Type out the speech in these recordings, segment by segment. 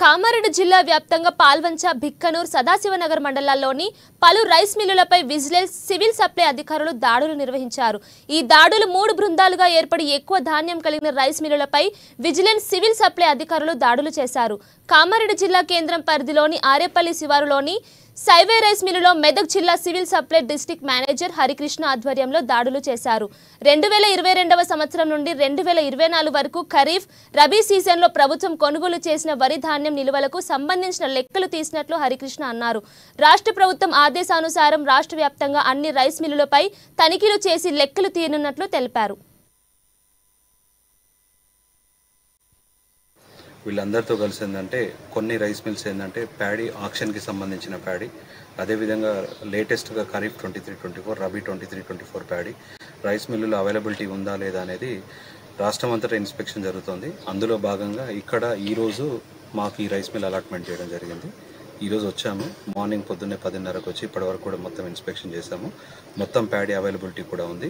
కామారెడ్డి జిల్లా వ్యాప్తంగా పాల్వంచ, భిక్కనూర్, సదాశివనగర్ మండలాల్లోని పలు రైస్ మిల్లులపై విజిలెన్స్, సివిల్ సప్లై అధికారులు దాడులు నిర్వహించారు. ఈ దాడులు 3 బృందాలుగా ఏర్పడి ఎక్కువ ధాన్యం కలిగిన రైస్ మిల్లులపై విజిలెన్స్, సివిల్ సప్లై అధికారులు దాడులు చేశారు. కామారెడ్డి జిల్లా కేంద్రం పరిధిలోని ఆరేపల్లి శివారులోని సైవే రైస్ మిల్లులో మెదక్ జిల్లా civil supply district manager Harikrishna ఆధ్వర్యంలో దాడులు చేశారు. 2022వ సంవత్సరం నుండి 2024 వరకు ఖరీఫ్, రబీ సీజన్లో ప్రభుత్వం కొనుగోలు చేసిన వరి ధాన్యం నిల్వలకు సంబంధించిన లెక్కలు తీసినట్లు హరికృష్ణ అన్నారు. రాష్ట్ర ప్రభుత్వం ఆదేశానుసారం రాష్ట్ర వ్యాప్తంగా అన్ని రైస్ మిల్లులపై తనిఖీలు చేసి లెక్కలు తీయనున్నట్లు తెలిపారు. వీళ్ళందరితో కలిసి ఏంటంటే కొన్ని రైస్ మిల్స్ ఏంటంటే ప్యాడీ ఆక్షన్కి సంబంధించిన ప్యాడీ, అదేవిధంగా లేటెస్ట్గా ఖరీఫ్ 23-24, రబీ 23-24 ప్యాడీ రైస్ మిల్లులో అవైలబిలిటీ ఉందా లేదా అనేది రాష్ట్రం అంతటా ఇన్స్పెక్షన్ జరుగుతుంది. అందులో భాగంగా ఇక్కడ ఈరోజు మాకు ఈ రైస్ మిల్ అలాట్మెంట్ చేయడం జరిగింది. ఈరోజు వచ్చాము, మార్నింగ్ పొద్దున్నే 10:30కు వచ్చి ఇప్పటివరకు కూడా మొత్తం ఇన్స్పెక్షన్ చేశాము. మొత్తం ప్యాడీ అవైలబిలిటీ కూడా ఉంది.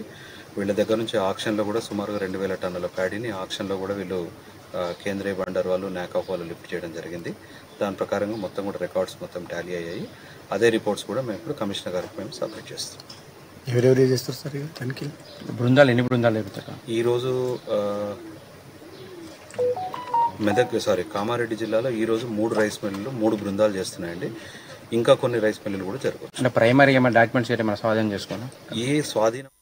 వీళ్ళ దగ్గర నుంచి ఆక్షన్లో కూడా సుమారుగా 2000 టన్నుల ప్యాడీని ఆక్షన్లో కూడా వీళ్ళు కేంద్రీయ బండర్ వాళ్ళు, నాకాఫ్ వాళ్ళు లిఫ్ట్ చేయడం జరిగింది. దాని ప్రకారంగా మొత్తం కూడా రికార్డ్స్ మొత్తం టాలీ అయ్యాయి. అదే రిపోర్ట్స్ కూడా మేము ఇప్పుడు కమిషనర్ గారికి మేము సబ్మిట్ చేస్తాం. ఎవరెవరు చేస్తారు సార్ తనిఖీ? ఎన్ని బృందాలు ఎదుగుతారు ఈరోజు కామారెడ్డి జిల్లాలో ఈరోజు 3 రైస్ మిల్లులు 3 బృందాలు చేస్తున్నాయండి. ఇంకా కొన్ని రైస్ మిల్లులు కూడా జరుగుతాయి. అంటే ప్రైమరీ ఏమైనా డాక్యుమెంట్స్ ఏమైనా స్వాధీనం చేసుకోండి. ఏ స్వాధీనం